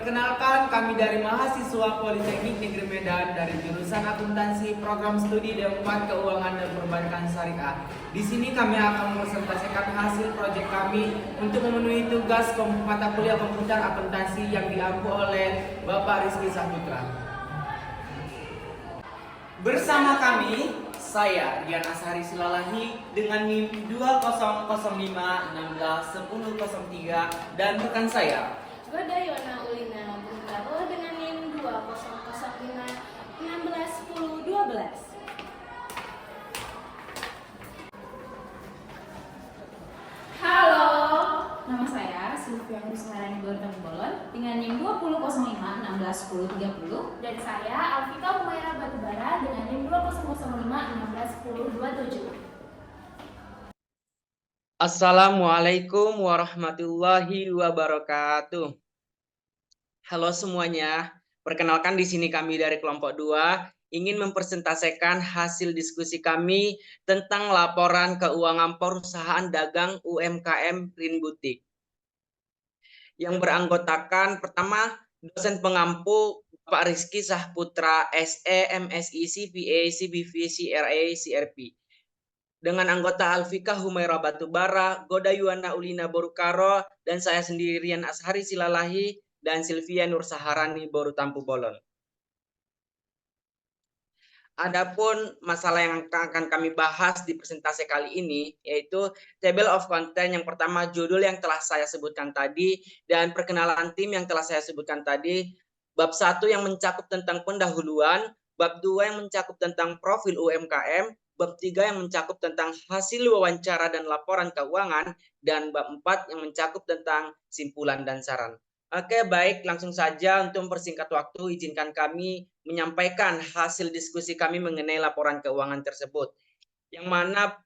Perkenalkan, kami dari mahasiswa Politeknik Negeri Medan dari jurusan Akuntansi Program Studi D4 Keuangan dan Perbankan Syariah. Di sini kami akan mempresentasikan hasil proyek kami untuk memenuhi tugas mata kuliah komputer akuntansi yang diampu oleh Bapak Rizky Saputra. Bersama kami, saya Rian Ashari Silalahi dengan NIM 2005161003 dan rekan saya Goda Yona Ulina Bungkaro dengan NIM 2005161012. Halo, nama saya Sylvia Nursaharani Bolon dengan NIM 2005161030. Dan saya Alvita Humaira Batubara dengan NIM 2005161027. Assalamualaikum warahmatullahi wabarakatuh. Halo semuanya, perkenalkan di sini kami dari kelompok 2 ingin mempresentasikan hasil diskusi kami tentang laporan keuangan perusahaan dagang UMKM Green Boutique. Yang beranggotakan pertama dosen pengampu Bapak Rizky Saputra SE, MSI, CPA, CBV, CRA, CRP. Dengan anggota Alfika Humaira Batubara, Goda Yuwana Ulina Borukaro, dan saya sendiri Rian Ashari Silalahi, dan Sylvia Nursaharani Boru Tampu Bolon. Adapun masalah yang akan kami bahas di presentasi kali ini, yaitu table of content yang pertama, judul yang telah saya sebutkan tadi, dan perkenalan tim yang telah saya sebutkan tadi, bab 1 yang mencakup tentang pendahuluan, bab 2 yang mencakup tentang profil UMKM, bab 3 yang mencakup tentang hasil wawancara dan laporan keuangan, dan bab 4 yang mencakup tentang simpulan dan saran. Oke, baik, langsung saja untuk mempersingkat waktu, izinkan kami menyampaikan hasil diskusi kami mengenai laporan keuangan tersebut. Yang mana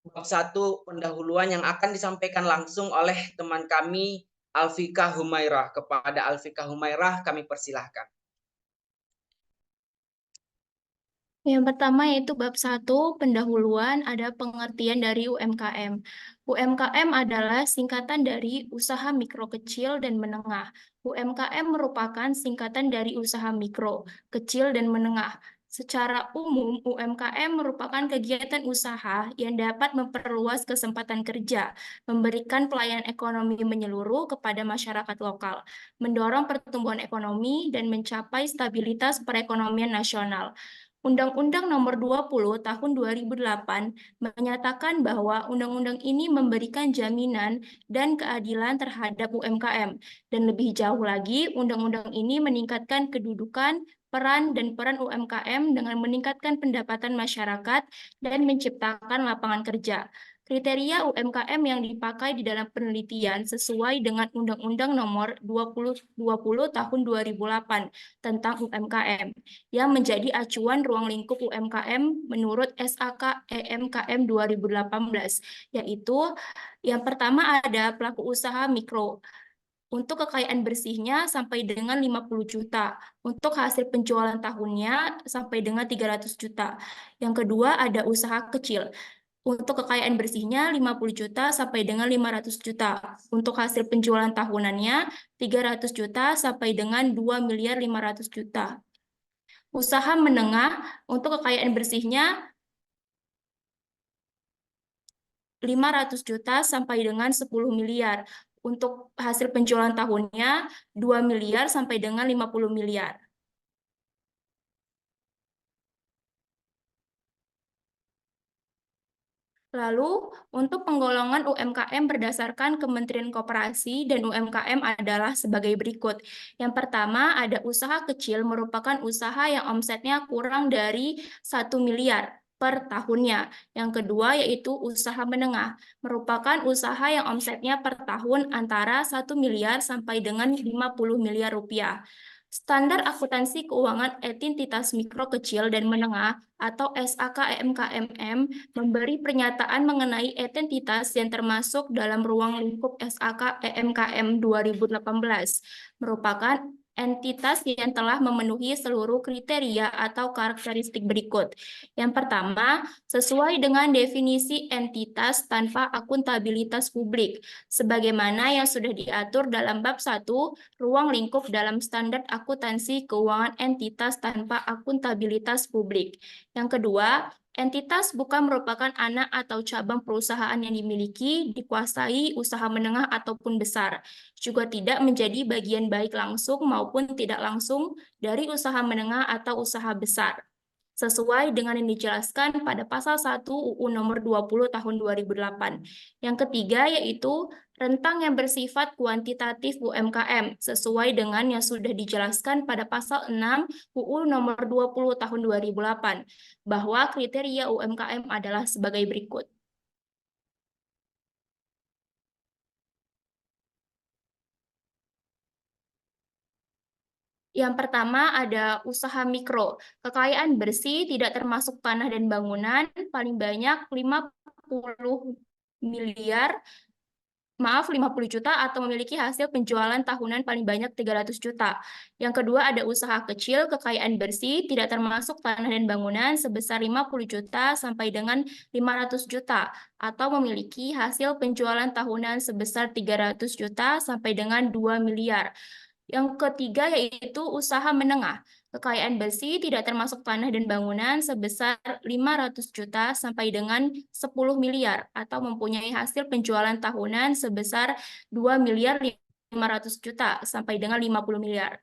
bab 1 pendahuluan yang akan disampaikan langsung oleh teman kami, Alfika Humairah. Kepada Alfika Humairah, kami persilahkan. Yang pertama yaitu bab 1, pendahuluan, ada pengertian dari UMKM. UMKM adalah singkatan dari usaha mikro kecil dan menengah. UMKM merupakan singkatan dari usaha mikro, kecil dan menengah. Secara umum, UMKM merupakan kegiatan usaha yang dapat memperluas kesempatan kerja, memberikan pelayanan ekonomi menyeluruh kepada masyarakat lokal, mendorong pertumbuhan ekonomi, dan mencapai stabilitas perekonomian nasional. Undang-Undang Nomor 20 Tahun 2008 menyatakan bahwa undang-undang ini memberikan jaminan dan keadilan terhadap UMKM. Dan lebih jauh lagi, undang-undang ini meningkatkan kedudukan, peran UMKM dengan meningkatkan pendapatan masyarakat dan menciptakan lapangan kerja. Kriteria UMKM yang dipakai di dalam penelitian sesuai dengan Undang-Undang Nomor 20 Tahun 2008 tentang UMKM yang menjadi acuan ruang lingkup UMKM menurut SAK EMKM 2018, yaitu yang pertama ada pelaku usaha mikro. Untuk kekayaan bersihnya sampai dengan 50 juta. Untuk hasil penjualan tahunnya sampai dengan 300 juta. Yang kedua ada usaha kecil. Untuk kekayaan bersihnya 50 juta sampai dengan 500 juta. Untuk hasil penjualan tahunannya 300 juta sampai dengan 2 miliar 500 juta. Usaha menengah untuk kekayaan bersihnya 500 juta sampai dengan 10 miliar. Untuk hasil penjualan tahunnya 2 miliar sampai dengan 50 miliar. Lalu, untuk penggolongan UMKM berdasarkan Kementerian Koperasi dan UMKM adalah sebagai berikut. Yang pertama, ada usaha kecil merupakan usaha yang omsetnya kurang dari 1 miliar per tahunnya. Yang kedua, yaitu usaha menengah, merupakan usaha yang omsetnya per tahun antara 1 miliar sampai dengan 50 miliar rupiah. Standar akuntansi keuangan entitas mikro kecil dan menengah atau SAK EMKMM memberi pernyataan mengenai entitas yang termasuk dalam ruang lingkup SAK EMKM 2018, merupakan entitas yang telah memenuhi seluruh kriteria atau karakteristik berikut. Yang pertama, sesuai dengan definisi entitas tanpa akuntabilitas publik, sebagaimana yang sudah diatur dalam bab 1, ruang lingkup dalam standar akuntansi keuangan entitas tanpa akuntabilitas publik. Yang kedua, entitas bukan merupakan anak atau cabang perusahaan yang dimiliki, dikuasai, usaha menengah ataupun besar. Juga tidak menjadi bagian baik langsung maupun tidak langsung dari usaha menengah atau usaha besar, sesuai dengan yang dijelaskan pada pasal 1 UU nomor 20 tahun 2008. Yang ketiga yaitu rentang yang bersifat kuantitatif UMKM, sesuai dengan yang sudah dijelaskan pada pasal 6 UU nomor 20 tahun 2008, bahwa kriteria UMKM adalah sebagai berikut. Yang pertama ada usaha mikro. Kekayaan bersih tidak termasuk tanah dan bangunan paling banyak 50 miliar, 50 juta atau memiliki hasil penjualan tahunan paling banyak 300 juta. Yang kedua ada usaha kecil, kekayaan bersih tidak termasuk tanah dan bangunan sebesar 50 juta sampai dengan 500 juta atau memiliki hasil penjualan tahunan sebesar 300 juta sampai dengan 2 miliar. Yang ketiga yaitu usaha menengah. Kekayaan bersih tidak termasuk tanah dan bangunan sebesar 500 juta sampai dengan 10 miliar atau mempunyai hasil penjualan tahunan sebesar 2 miliar 500 juta sampai dengan 50 miliar.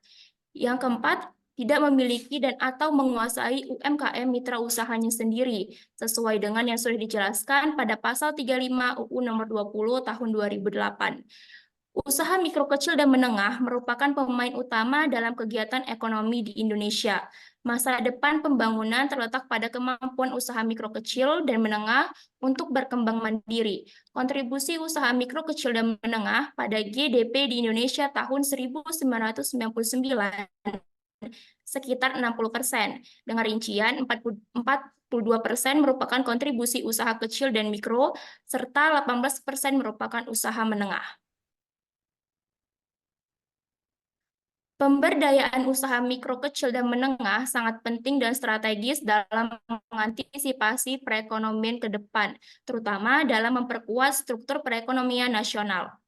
Yang keempat, tidak memiliki dan atau menguasai UMKM mitra usahanya sendiri, sesuai dengan yang sudah dijelaskan pada pasal 35 UU nomor 20 tahun 2008. Usaha mikro kecil dan menengah merupakan pemain utama dalam kegiatan ekonomi di Indonesia. Masa depan pembangunan terletak pada kemampuan usaha mikro kecil dan menengah untuk berkembang mandiri. Kontribusi usaha mikro kecil dan menengah pada GDP di Indonesia tahun 1999 sekitar 60%, dengan rincian 42% merupakan kontribusi usaha kecil dan mikro, serta 18% merupakan usaha menengah. Pemberdayaan usaha mikro kecil dan menengah sangat penting dan strategis dalam mengantisipasi perekonomian ke depan, terutama dalam memperkuat struktur perekonomian nasional.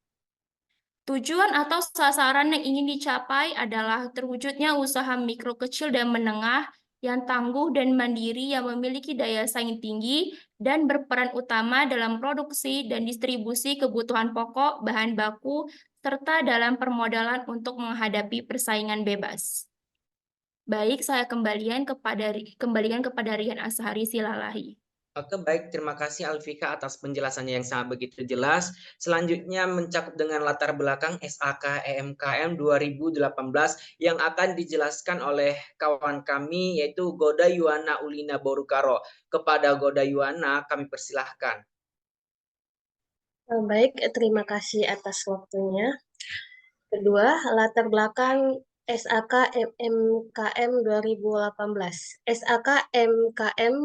Tujuan atau sasaran yang ingin dicapai adalah terwujudnya usaha mikro kecil dan menengah yang tangguh dan mandiri yang memiliki daya saing tinggi dan berperan utama dalam produksi dan distribusi kebutuhan pokok, bahan baku, serta dalam permodalan untuk menghadapi persaingan bebas. Baik, saya kembalikan kepada Rian Ashari Silalahi. Oke, baik. Terima kasih Alfika atas penjelasannya yang sangat begitu jelas. Selanjutnya mencakup dengan latar belakang SAK EMKM 2018 yang akan dijelaskan oleh kawan kami yaitu Goda Yuwana Ulina Borukaro. Kepada Goda Yuwana kami persilahkan. Baik, terima kasih atas waktunya. Kedua, latar belakang SAK MKM 2018. SAK MKM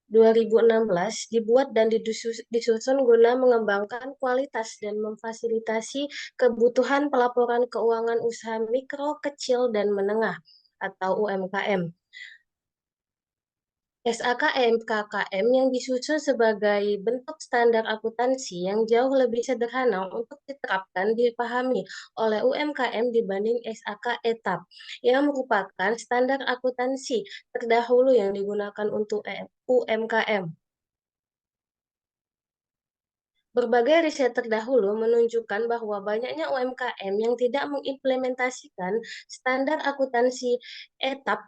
2016 dibuat dan disusun guna mengembangkan kualitas dan memfasilitasi kebutuhan pelaporan keuangan usaha mikro, kecil, dan menengah atau UMKM. SAK MKKM yang disusun sebagai bentuk standar akuntansi yang jauh lebih sederhana untuk diterapkan dipahami oleh UMKM dibanding SAK ETAP yang merupakan standar akuntansi terdahulu yang digunakan untuk UMKM. Berbagai riset terdahulu menunjukkan bahwa banyaknya UMKM yang tidak mengimplementasikan standar akuntansi ETAP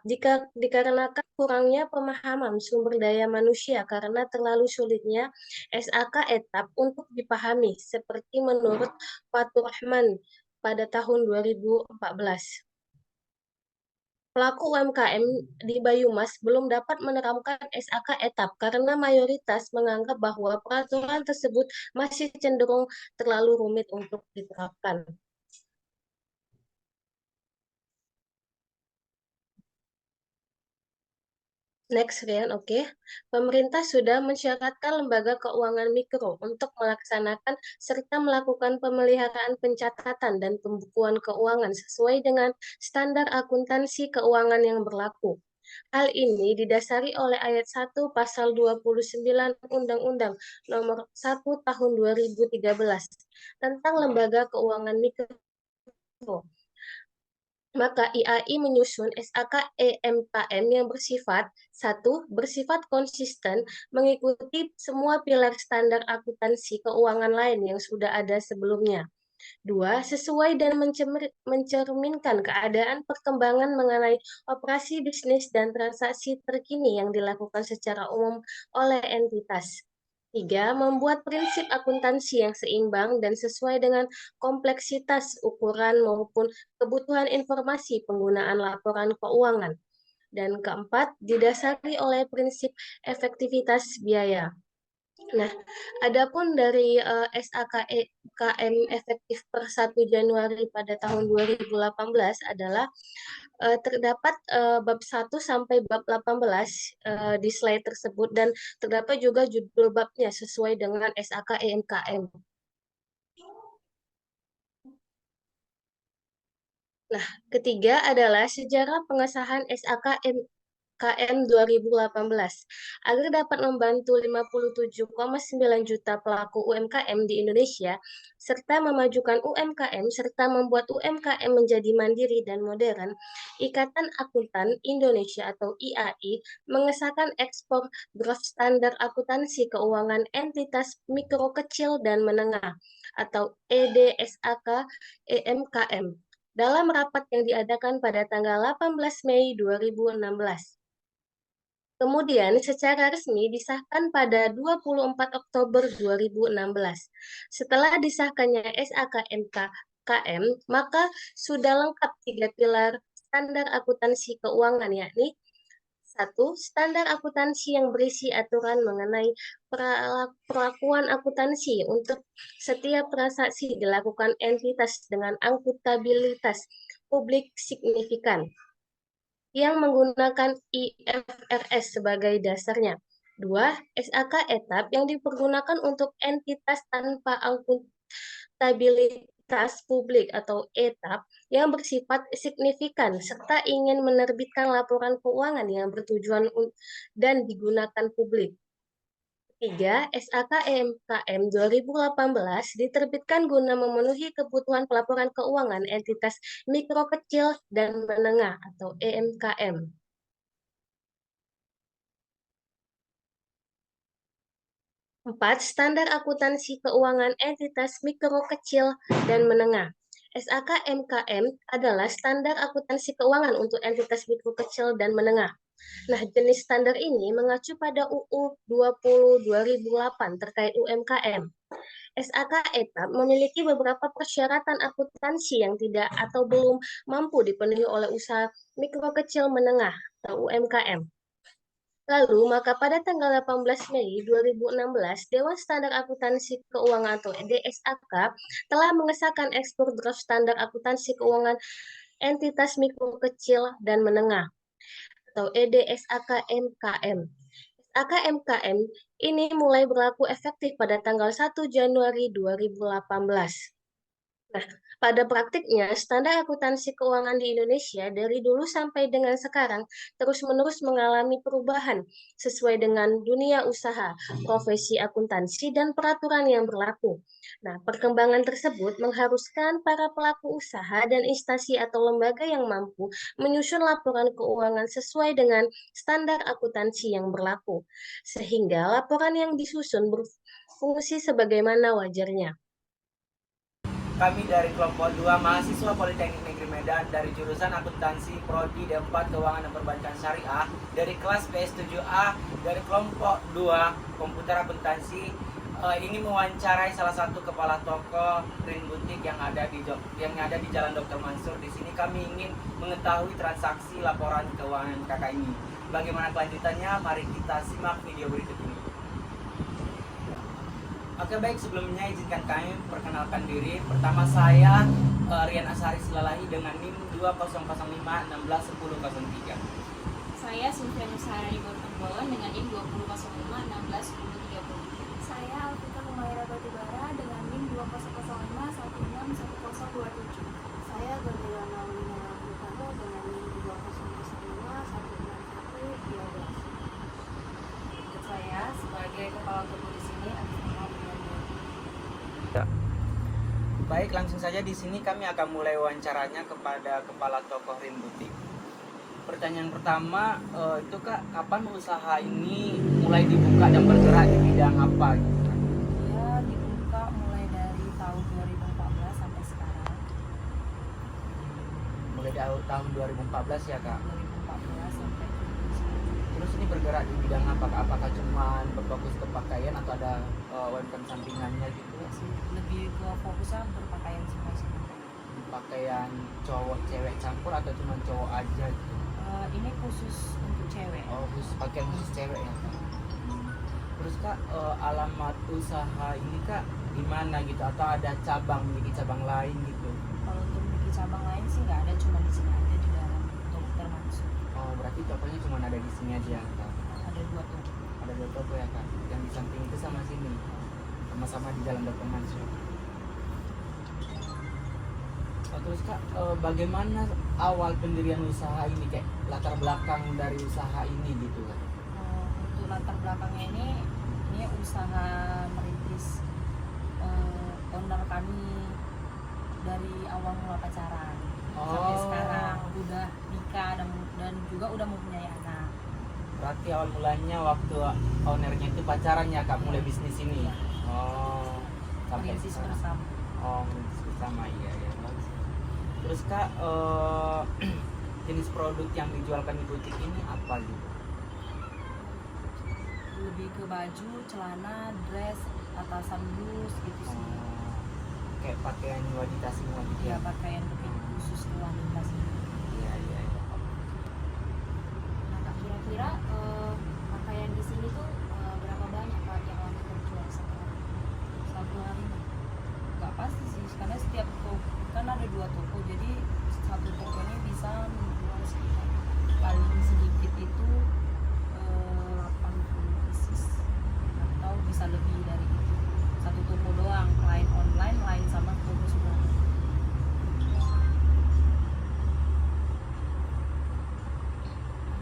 dikarenakan kurangnya pemahaman sumber daya manusia karena terlalu sulitnya SAK ETAP untuk dipahami, seperti menurut Fatur Rahman pada tahun 2014. Pelaku UMKM di Banyumas belum dapat menerapkan SAK ETAP karena mayoritas menganggap bahwa peraturan tersebut masih cenderung terlalu rumit untuk diterapkan. Next, Rian, oke. Pemerintah sudah mensyaratkan lembaga keuangan mikro untuk melaksanakan serta melakukan pemeliharaan pencatatan dan pembukuan keuangan sesuai dengan standar akuntansi keuangan yang berlaku. Hal ini didasari oleh ayat 1 pasal 29 Undang-Undang Nomor 1 Tahun 2013 tentang lembaga keuangan mikro. Maka IAI menyusun SAK EMKM yang bersifat konsisten mengikuti semua pilar standar akuntansi keuangan lain yang sudah ada sebelumnya. 2. Sesuai dan mencerminkan keadaan perkembangan mengenai operasi bisnis dan transaksi terkini yang dilakukan secara umum oleh entitas. 3. Membuat prinsip akuntansi yang seimbang dan sesuai dengan kompleksitas ukuran maupun kebutuhan informasi penggunaan laporan keuangan. Dan keempat, didasari oleh prinsip efektivitas biaya. Nah, adapun dari SAK KM efektif per 1 Januari pada tahun 2018 adalah terdapat bab 1 sampai bab 18 di slide tersebut dan terdapat juga judul babnya sesuai dengan SAK EMKM. Nah, ketiga adalah sejarah pengesahan SAK KM 2018 agar dapat membantu 57,9 juta pelaku UMKM di Indonesia serta memajukan UMKM serta membuat UMKM menjadi mandiri dan modern. Ikatan Akuntan Indonesia atau IAI mengesahkan ekspor draft standar akuntansi keuangan entitas mikro kecil dan menengah atau EDSAK EMKM dalam rapat yang diadakan pada tanggal 18 Mei 2016. Kemudian secara resmi disahkan pada 24 Oktober 2016. Setelah disahkannya SAK KM, maka sudah lengkap 3 pilar standar akuntansi keuangan, yakni 1. Standar akuntansi yang berisi aturan mengenai perlakuan akuntansi untuk setiap transaksi dilakukan entitas dengan akuntabilitas publik signifikan yang menggunakan IFRS sebagai dasarnya. 2. SAK etap yang dipergunakan untuk entitas tanpa akuntabilitas publik atau etap yang bersifat signifikan serta ingin menerbitkan laporan keuangan yang bertujuan dan digunakan publik. 3. SAK EMKM 2018 diterbitkan guna memenuhi kebutuhan pelaporan keuangan entitas mikro kecil dan menengah atau EMKM. 4. Standar akuntansi keuangan entitas mikro kecil dan menengah. SAK MKM adalah standar akuntansi keuangan untuk entitas mikro kecil dan menengah. Nah, jenis standar ini mengacu pada UU 20 2008 terkait UMKM. SAK etap memiliki beberapa persyaratan akuntansi yang tidak atau belum mampu dipenuhi oleh usaha mikro kecil menengah atau UMKM. Lalu, maka pada tanggal 18 Mei 2016, Dewan Standar Akuntansi Keuangan atau DSAK telah mengesahkan ekspor draft standar akuntansi keuangan entitas mikro kecil dan menengah atau EDSAK MKM. SAK MKM ini mulai berlaku efektif pada tanggal 1 Januari 2018. Nah, pada praktiknya, standar akuntansi keuangan di Indonesia dari dulu sampai dengan sekarang terus-menerus mengalami perubahan sesuai dengan dunia usaha, profesi akuntansi, dan peraturan yang berlaku. Nah, perkembangan tersebut mengharuskan para pelaku usaha dan instansi atau lembaga yang mampu menyusun laporan keuangan sesuai dengan standar akuntansi yang berlaku, sehingga laporan yang disusun berfungsi sebagaimana wajarnya. Kami dari kelompok 2 mahasiswa Politeknik Negeri Medan dari jurusan Akuntansi Prodi D4 Keuangan dan Perbankan Syariah dari kelas PS7A dari kelompok 2 Komputer Akuntansi ingin mewawancarai salah satu kepala toko Green Boutique yang ada di Jalan Dr. Mansur. Di sini kami ingin mengetahui transaksi laporan keuangan kakak ini. Bagaimana kelanjutannya? Mari kita simak video berikut ini. Oke, baik, sebelumnya izinkan kami perkenalkan diri. Pertama saya Rian Ashari Silalahi dengan NIM 2005161003. saya Sylvia Nusharani Bortengbolon dengan NIM 2005161030. Saya Alvita Humaira Batubara dengan NIM 2005161027. Saya Gondela Naulina Butano dengan NIM 2005161112. Untuk saya sebagai kepala toko di sini atas nama Bu Yanti. Baik, langsung saja di sini kami akan mulai wawancaranya kepada kepala toko Rim Butik. Pertanyaan pertama, itu Kak, kapan usaha ini mulai dibuka dan bergerak di bidang apa gitu? Dia dibuka mulai dari tahun 2014 sampai sekarang. Mulai dari tahun 2014 ya Kak. 2014 sampai 2019. Terus ini bergerak di bidang apa Kak? Apakah cuma berfokus ke pakaian atau ada UMKM sampingannya gitu? Ya sih, lebih ke fokusnya berpakaian semua sih. Pakaian cowok cewek campur atau cuma cowok aja gitu? Ini khusus untuk cewek. Oh, khusus pakaian khusus cewek ya Kak. Terus Kak, alamat usaha ini Kak di mana gitu? Atau ada cabang, memiliki cabang lain gitu? Kalau untuk memiliki cabang lain sih nggak ada, cuma di sini aja di dalam Dr. Mansur. Oh, berarti tokonya cuma ada di sini aja ya Kak? Ada 2 toko. Ada 2 toko ya Kak? Yang di samping itu sama sini? Sama-sama di dalam Dr. Mansur. Oh, terus Kak, bagaimana awal pendirian usaha ini, kayak latar belakang dari usaha ini gitu kan? Untuk latar belakangnya ini usaha merintis owner kami dari awal mula pacaran sampai sekarang udah nikah dan juga udah mempunyai anak. Berarti awal mulanya waktu ownernya itu pacaran ya Kak, mulai bisnis ini? Iya. Oh, sampai Merintis sekarang. bersama. Oh, merintis bersama, iya ya. Bagus. Terus Kak, jenis produk yang dijualkan di butik ini apa gitu? Lebih ke baju, celana, dress, atasan blus gitu sih. Oh, kayak pakaian wanita semua gitu Ya ya? pakaian lebih khusus ke wanita sih. Iya, iya, iya. Nah, Kak, kira-kira pakaian di sini tuh berapa banyak Kak yang laku terjual sekarang? Satu hari nih nggak pasti sih, karena setiap toko kan ada 2 toko, jadi satu toko ini bisa menjual sekitar paling sedikit itu 80 pieces atau bisa lebih dari itu. Satu toko doang, lain online, lain sama toko sudah.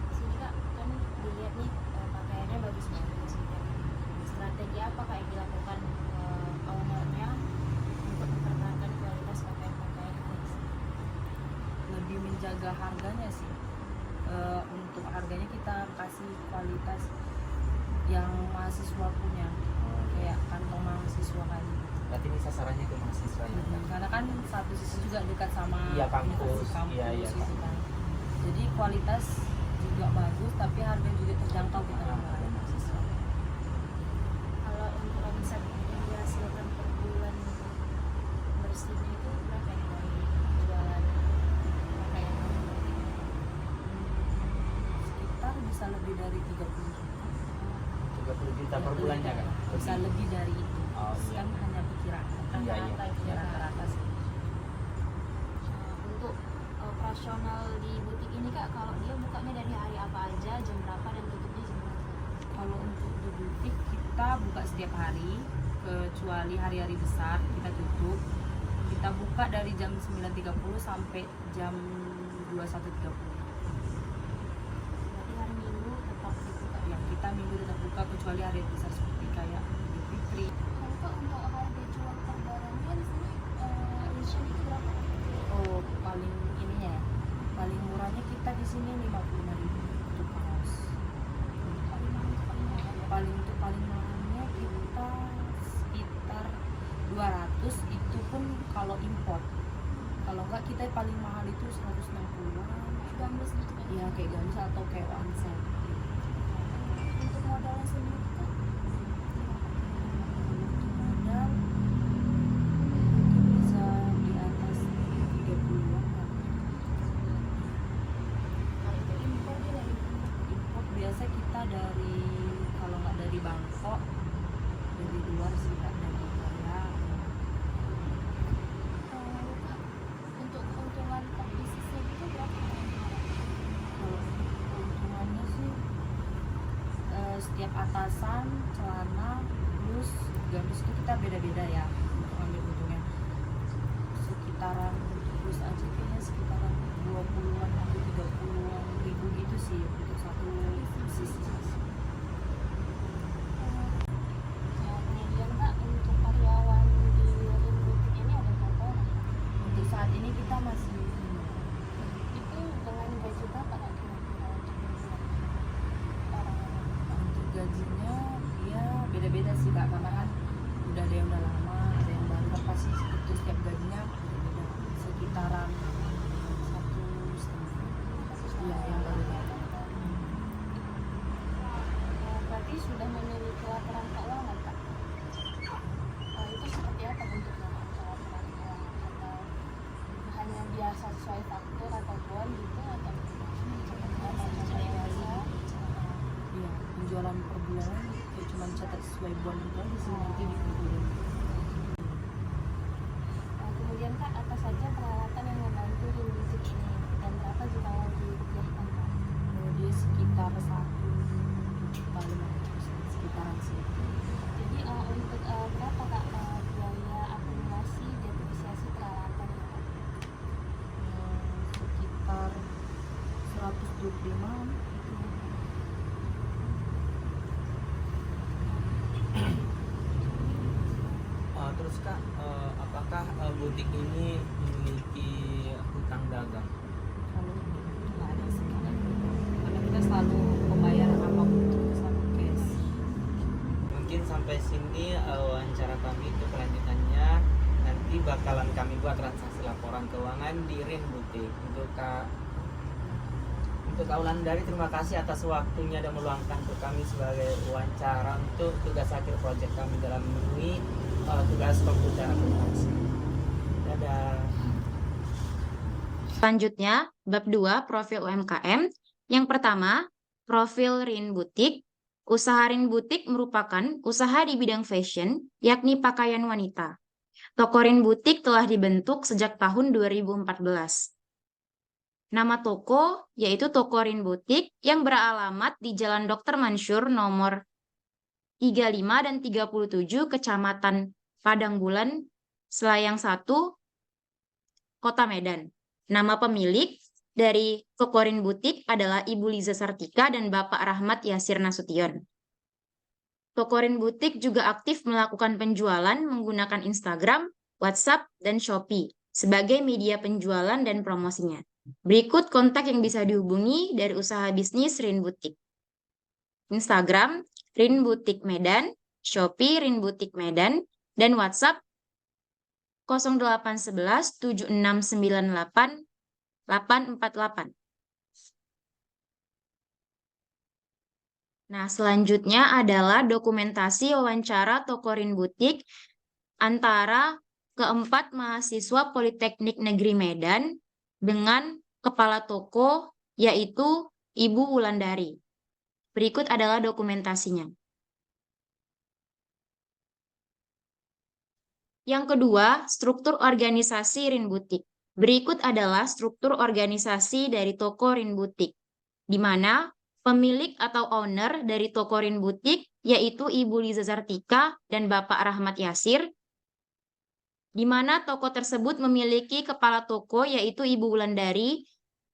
Di sini Kak, kan dilihat nih pakaiannya bagus-bagus gitu. Strategi apa Kak yang dilakukan ownernya untuk mempertahankan kualitas pakaian-pakaian yang ada di sini? Lebih menjaga harganya sih. Untuk harganya kita kasih kualitas yang mahasiswa punya, kayak kantong mahasiswa kan. Berarti ini sasarannya ke mahasiswa ya Kak? Karena kan satu sisi juga dekat sama Iya, kampus. kampus Iya, iya, gitu kan. Jadi kualitas juga bagus, tapi harga juga terjangkau kita Ada mahasiswa. Kalau untuk omset yang dihasilkan per bulan bersihnya itu berapa ya dari penjualan pakaian kamu? sekitar bisa lebih dari 30 juta. 30 juta per bulannya Kak? Bisa lebih dari itu. Oh, iya. Kan hanya perkiraan. Iya, iya. Rata-rata itu rata-rata sih. Untuk operasional di butik ini Kak, kalau dia bukanya dari hari apa aja, jam berapa dan tutupnya jam berapa? Kalau untuk di butik kita buka setiap hari, kecuali hari-hari besar kita tutup. Kita buka dari jam 9.30 sampai jam 21.30. Berarti hari Minggu tetap dibuka. Yang kita minggu tetap buka kecuali hari besar seperti kayak Idul Fitri. Kalau Kak untuk harga jual per barangnya di sini range-nya itu berapa? Oh, paling ininya ya. Paling murahnya kita di sini 55.000 untuk kaos. Paling mahalnya kita sekitar 200, itu pun kalau import. Kalau enggak kita paling mahal itu 160-an. Gambus gitu kan? Ya kayak gamis atau kayak one set. Untuk modalnya sendiri Kak? Untuk modal mungkin bisa di atas 30-an kan. Kalau itu impornya dari mana? Import biasa kita dari, kalau nggak dari Bangkok, dari luar sih, Kak, dari Korea. Kak, untuk keuntungan per bisnisnya itu berapa Kak? Kalau keuntungannya pakaian, celana, plus gamis itu kita beda-beda ya untuk ambil untungnya. Sekitaran plus aja kayaknya sekitaran 20-an sampai 30-an ribu gitu sih untuk satu sisi. Kemudian Kak, untuk karyawan di Rin Butik ini ada berapa orang? Untuk saat ini kita masih Itu dengan gaji berapa Kak kira-kira untuk orang untuk gajinya ya beda-beda sih Kak, karena kan udah ada yang udah lama, ada yang baru, kan pasti itu setiap gajinya beda-beda, sekitaran 1,5 ya yang baru ya. berarti sudah memiliki laporan keuangan Kak? Itu seperti apa bentuknya Kak, laporan keuangan? Atau hanya biasa sesuai faktur ataupun gitu, atau seperti apa yang biasa? Iya, penjualan per bulan ya cuma catat sesuai bon itu aja sih, nanti diperbulan. Kemudian Kak, apa saja peralatan yang membantu Rin Butik ini dan berapa jika mau dirupiahkan Kak? Dia sekitar 1,500 sekitaran sih. Jadi untuk berapa Kak biaya akumulasi depresiasi peralatan ya, Kak? Sekitar 125 itu. Terus Kak, apakah butik ini memiliki hutang dagang? Kalau itu nggak ada sih Kak. Karena kita selalu pembayaran apapun itu selalu cash. Mungkin sampai sini wawancara kami. Untuk kelanjutannya nanti bakalan kami buat transaksi laporan keuangan di Rin Butik. Untuk Kak Wulandari, terima kasih atas waktunya dan meluangkan untuk kami sebagai wawancara untuk tugas akhir proyek kami dalam memenuhi tugas komputer akuntansi. Dadah. Selanjutnya, bab 2, profil UMKM. Yang pertama, profil Rin Butik. Usaha Rin Butik merupakan usaha di bidang fashion, yakni pakaian wanita. Toko Rin Butik telah dibentuk sejak tahun 2014. Nama toko yaitu Toko Rin Butik yang beralamat di Jalan Dr. Mansur nomor 35 dan 37, Kecamatan Padangbulan, Selayang 1, Kota Medan. Nama pemilik dari Toko Rin Butik adalah Ibu Liza Sartika dan Bapak Rahmat Yasir Nasution. Toko Rin Butik juga aktif melakukan penjualan menggunakan Instagram, WhatsApp, dan Shopee sebagai media penjualan dan promosinya. Berikut kontak yang bisa dihubungi dari usaha bisnis Rin Butik. Instagram, Rin Butik Medan, Shopee Rin Butik Medan, dan WhatsApp 0811 7698 848. Nah, selanjutnya adalah dokumentasi wawancara Toko Rin Butik antara keempat mahasiswa Politeknik Negeri Medan dengan kepala toko, yaitu Ibu Wulandari. Berikut adalah dokumentasinya. Yang kedua, struktur organisasi Rin Butik. Berikut adalah struktur organisasi dari toko Rin Butik, di mana pemilik atau owner dari toko Rin Butik yaitu Ibu Liza Sartika dan Bapak Rahmat Yasir, di mana toko tersebut memiliki kepala toko yaitu Ibu Wulandari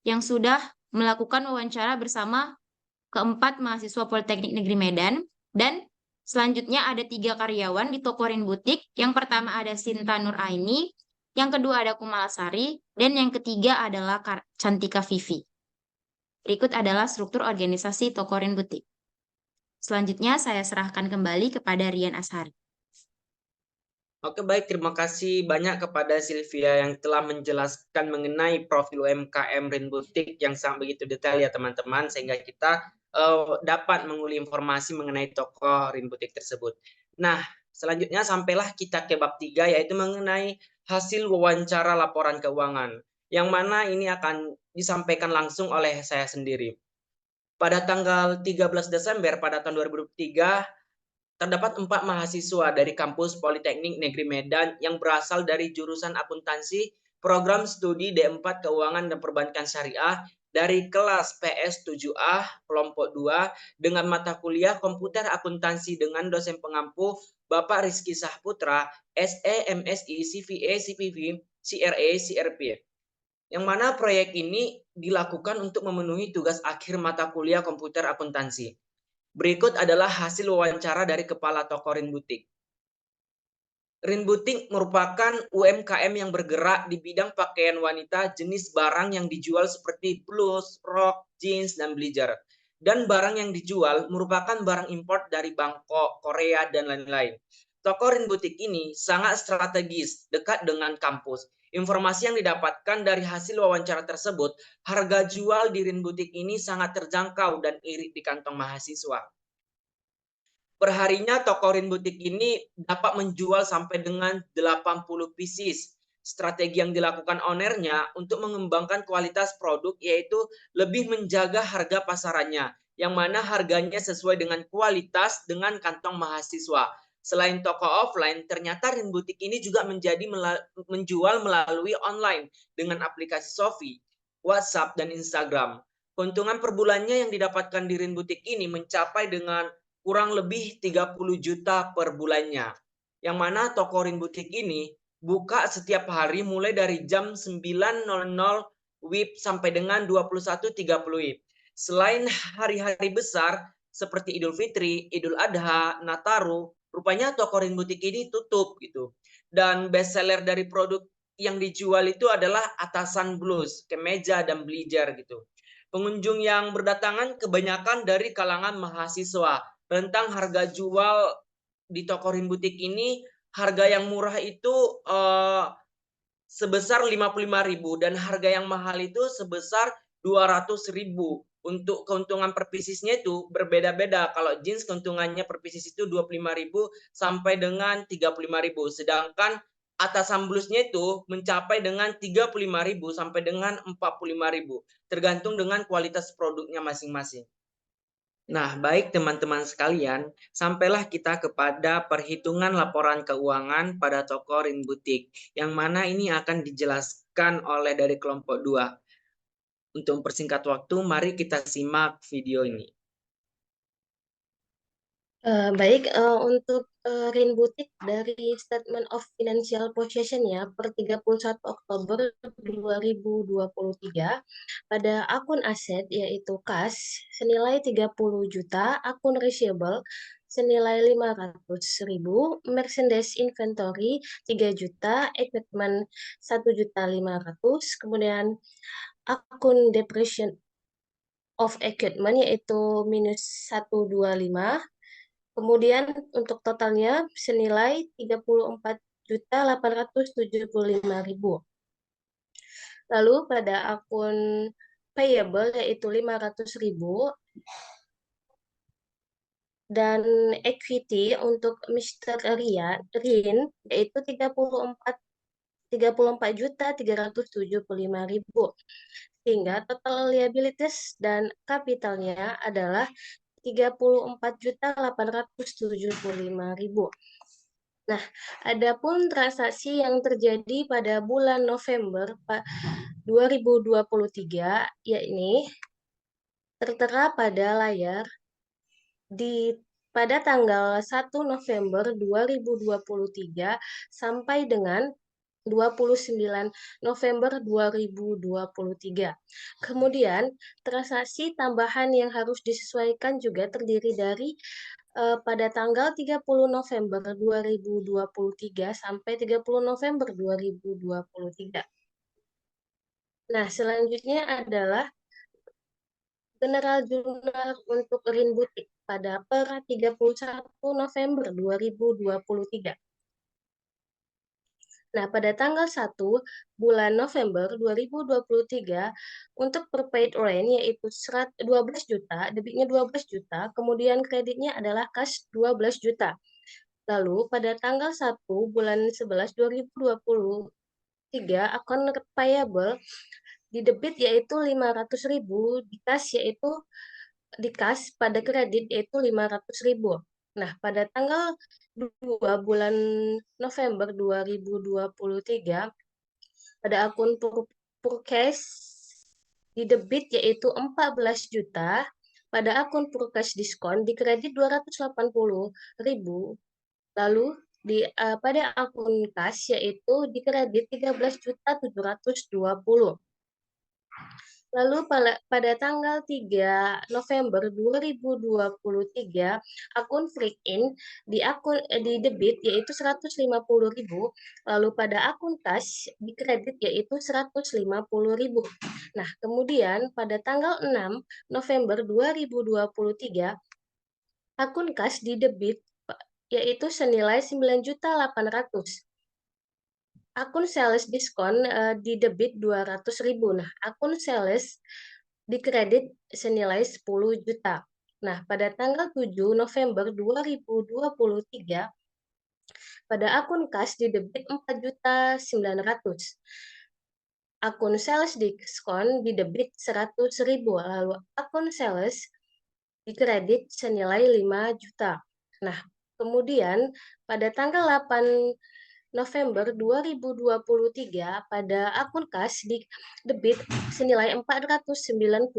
yang sudah melakukan wawancara bersama keempat mahasiswa Politeknik Negeri Medan, dan selanjutnya ada 3 karyawan di toko Rin Butik. Yang pertama ada Sinta Nuraini, yang kedua ada Kumalasari, dan yang ketiga adalah Cantika Vivi. Berikut adalah struktur organisasi toko Rin Butik. Selanjutnya saya serahkan kembali kepada Rian Ashari. Oke, baik. Terima kasih banyak kepada Sylvia yang telah menjelaskan mengenai profil UMKM Rin Butik yang sangat begitu detail ya teman-teman, sehingga kita dapat menguli informasi mengenai toko Rin Butik tersebut. Nah, selanjutnya sampailah kita ke bab 3, yaitu mengenai hasil wawancara laporan keuangan, yang mana ini akan disampaikan langsung oleh saya sendiri. Pada tanggal 13 Desember pada tahun 2023, terdapat 4 mahasiswa dari kampus Politeknik Negeri Medan yang berasal dari jurusan akuntansi, program studi D4 Keuangan dan Perbankan Syariah dari kelas PS7A kelompok 2 dengan mata kuliah Komputer Akuntansi dengan dosen pengampu Bapak Rizky Sahputra, SE, MSI, CVA, CPV, CRA, CRP. Yang mana proyek ini dilakukan untuk memenuhi tugas akhir mata kuliah Komputer Akuntansi. Berikut adalah hasil wawancara dari Kepala Toko Rin Butik. Rin Butik merupakan UMKM yang bergerak di bidang pakaian wanita jenis barang yang dijual seperti blus, rok, jeans, dan blazer. Dan barang yang dijual merupakan barang import dari Bangkok, Korea, dan lain-lain. Toko Rin Butik ini sangat strategis, dekat dengan kampus. Informasi yang didapatkan dari hasil wawancara tersebut, harga jual di Rin Butik ini sangat terjangkau dan irit di kantong mahasiswa. Perharinya toko Rin Butik ini dapat menjual sampai dengan 80 pieces. Strategi yang dilakukan ownernya untuk mengembangkan kualitas produk yaitu lebih menjaga harga pasarannya, yang mana harganya sesuai dengan kualitas dengan kantong mahasiswa. Selain toko offline, ternyata Rin Butik ini juga menjual melalui online dengan aplikasi Shopee, WhatsApp, dan Instagram. Keuntungan per bulannya yang didapatkan di Rin Butik ini mencapai dengan kurang lebih 30 juta per bulannya. Yang mana toko Rin Butik ini buka setiap hari mulai dari jam 9.00 WIB sampai dengan 21.30 WIB. Selain hari-hari besar seperti Idul Fitri, Idul Adha, Nataru, rupanya toko Rin Butik ini tutup gitu. Dan best seller dari produk yang dijual itu adalah atasan blus, kemeja, dan blazer gitu. Pengunjung yang berdatangan kebanyakan dari kalangan mahasiswa. Rentang harga jual di toko Rin Butik ini, harga yang murah itu sebesar 55.000 dan harga yang mahal itu sebesar 200.000. Untuk keuntungan per piecesnya itu berbeda-beda. Kalau jeans keuntungannya per pieces itu 25.000 sampai dengan 35.000. Sedangkan atasan blusnya itu mencapai dengan 35.000 sampai dengan 45.000. Tergantung dengan kualitas produknya masing-masing. Nah, baik teman-teman sekalian, sampailah kita kepada perhitungan laporan keuangan pada toko Rin Butik, yang mana ini akan dijelaskan oleh dari kelompok 2. Untuk mempersingkat waktu, mari kita simak video ini. Baik, untuk Rin Butik dari Statement of Financial Position-nya per 31 Oktober 2023, pada akun aset yaitu kas senilai 30 juta, akun receivable senilai 500.000, merchandise inventory 3 juta, equipment 1.500.000, kemudian akun depreciation of equipment yaitu minus 125. Kemudian untuk totalnya senilai 34.875.000. Lalu pada akun payable yaitu 500.000 dan equity untuk Mr. Rin yaitu 34.375.000. Sehingga total liabilities dan kapitalnya adalah 34.875.000. Nah, adapun transaksi yang terjadi pada bulan November 2023, yakni tertera pada layar pada tanggal 1 November 2023 sampai dengan 29 November 2023. Kemudian, transaksi tambahan yang harus disesuaikan juga terdiri dari pada tanggal 30 November 2023 sampai 30 November 2023. Nah, selanjutnya adalah General Journal untuk Rin Butik pada per 31 November 2023. Nah, pada tanggal 1 bulan November 2023 untuk prepaid rent yaitu 12 juta, debitnya 12 juta, kemudian kreditnya adalah cash 12 juta. Lalu pada tanggal 1 bulan 11 2023 akun payable di debit yaitu 500.000, di cash pada kredit yaitu 500.000. Nah, pada tanggal 2 bulan November 2023 pada akun purchase di debit yaitu 14 juta, pada akun Purkes diskon dikredit 280.000, lalu pada akun kas yaitu dikredit 13.720. Lalu pada tanggal 3 November 2023, akun Freakin di debit yaitu 150.000, lalu pada akun kas di kredit yaitu 150.000. Nah, kemudian pada tanggal 6 November 2023, akun kas di debit yaitu senilai 9.800.000. Akun sales diskon di debit 200.000. Nah, akun sales di kredit senilai 10 juta. Nah, pada tanggal 7 November 2023, pada akun kas di debit 4.900.000. Akun sales diskon di debit 100.000. Lalu akun sales di kredit senilai 5 juta. Nah, kemudian pada tanggal 8 November 2023, pada akun kas di debit senilai 490.000.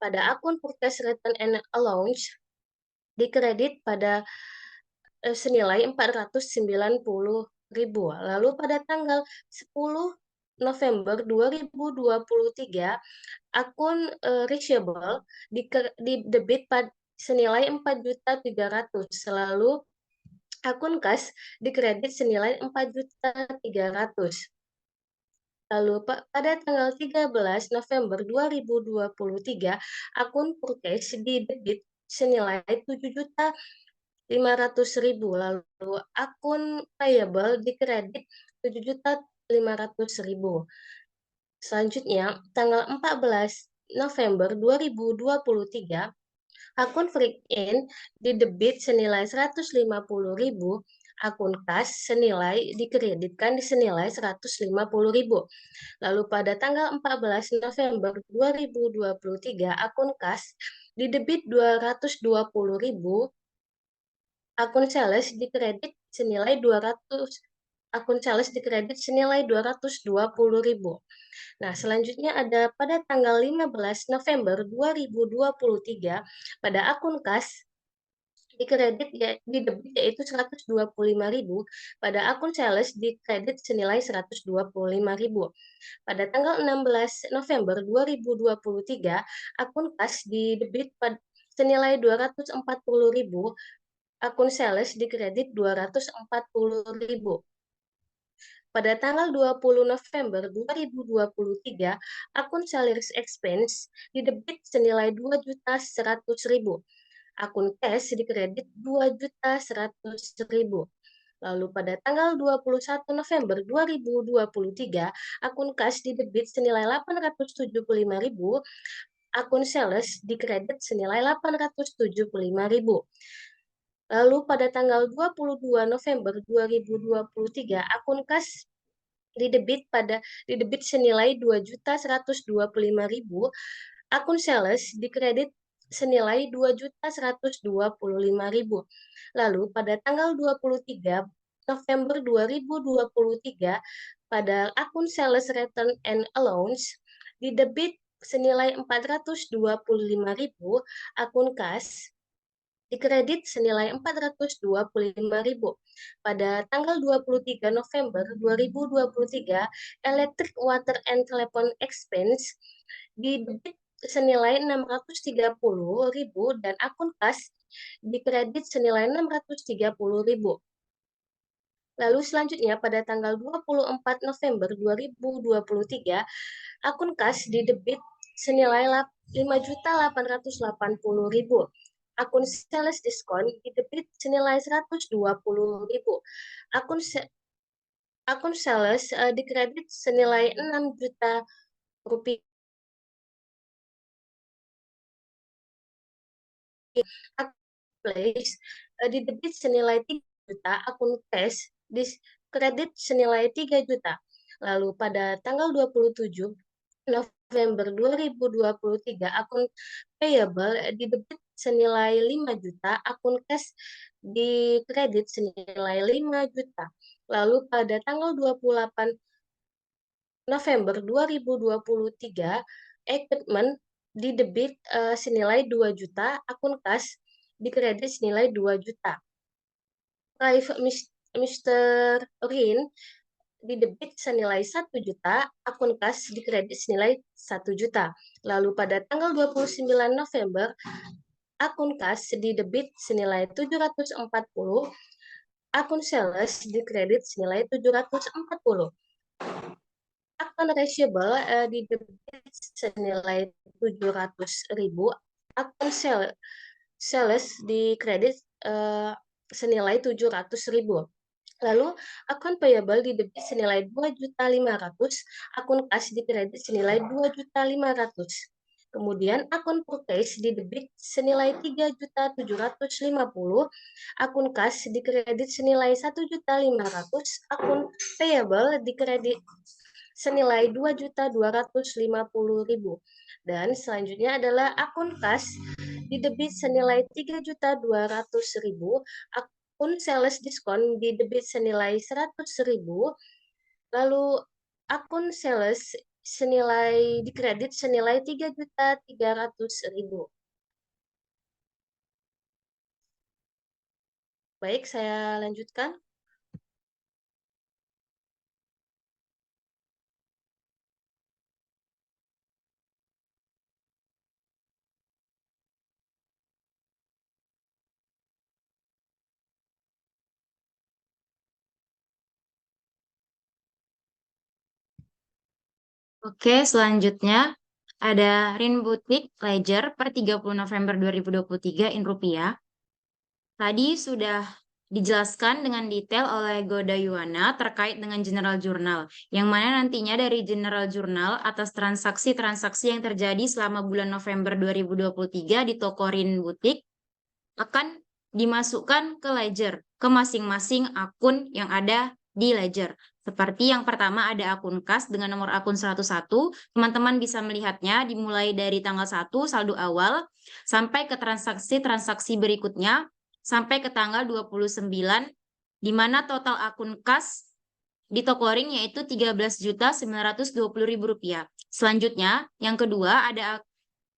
Pada akun Purchase Return and Allowance di kredit pada senilai 490.000. Lalu pada tanggal 10 November 2023, akun Reachable di debit senilai 4.300.000. Lalu akun kas dikredit senilai 4.300.000. Lalu pada tanggal 13 November 2023, akun Purchase di debit senilai 7.500.000. Lalu akun Payable dikredit 7.500.000. Selanjutnya, tanggal 14 November 2023, akun Freakin di debit senilai 150.000, akun kas senilai dikreditkan di senilai 150.000. Lalu pada tanggal 14 November 2023, akun kas di debit 220.000, akun sales dikredit senilai 220.000. Nah, selanjutnya ada pada tanggal 15 November 2023, pada akun kas dikredit di debit yaitu 125.000, pada akun sales dikredit senilai 125.000. Pada tanggal 16 November 2023, akun kas di debit senilai 240.000, akun sales dikredit 240.000. Pada tanggal 20 November 2023, akun Salaries Expense di debit senilai 2.100.000. Akun cash dikredit 2.100.000. Lalu pada tanggal 21 November 2023, akun cash di debit senilai 875.000, akun sales dikredit senilai 875.000. Lalu pada tanggal 22 November 2023, akun kas di debit senilai 2.125.000, akun sales dikredit senilai 2.125.000. Lalu pada tanggal 23 November 2023, pada akun sales return and allowance di debit senilai 425.000, akun kas dikredit senilai 425.000. Pada tanggal 23 November 2023, electric, water, and telephone expense di debit senilai 630.000 dan akun kas dikredit senilai 630.000. Lalu selanjutnya pada tanggal 24 November 2023, akun kas di debit senilai 5.880.000. Akun sales diskon di debit senilai 120.000. Akun sales dikredit senilai 6 juta rupiah. Akun place di debit senilai 3 juta, akun cash di kredit senilai 3 juta. Lalu pada tanggal 27 November 2023, akun payable di debit senilai 5 juta, akun cash di kredit senilai 5 juta. Lalu pada tanggal 28 November 2023, equipment di debit senilai 2 juta, akun kas di kredit senilai 2 juta. Private Mr. Rin di debit senilai 1 juta, akun kas di kredit senilai 1 juta. Lalu pada tanggal 29 November, akun kas di debit senilai 740, akun sales di kredit senilai 740. Akun receivable di debit senilai 700.000, akun sales di kredit senilai 700.000. Lalu akun payable di debit senilai 2.500.000, akun kas di kredit senilai 2.500.000. Kemudian akun purchase di debit senilai 3.750.000, akun kas di kredit senilai 1.500.000, akun payable di kredit senilai 2.250.000. Dan selanjutnya adalah akun kas di debit senilai 3.200.000, akun sales diskon di debit senilai 100.000, lalu akun sales senilai di kredit senilai 3.300.000. Baik, saya lanjutkan. Oke, selanjutnya ada Rin Boutique Ledger per 30 November 2023 in rupiah. Tadi sudah dijelaskan dengan detail oleh Goda Yuwana terkait dengan General Journal, yang mana nantinya dari General Journal atas transaksi-transaksi yang terjadi selama bulan November 2023 di toko Rin Boutique akan dimasukkan ke ledger, ke masing-masing akun yang ada di ledger. Seperti yang pertama ada akun kas dengan nomor akun 101, teman-teman bisa melihatnya dimulai dari tanggal 1 saldo awal sampai ke transaksi-transaksi berikutnya sampai ke tanggal 29 di mana total akun kas di toko Ring yaitu Rp13.920.000. Selanjutnya, yang kedua ada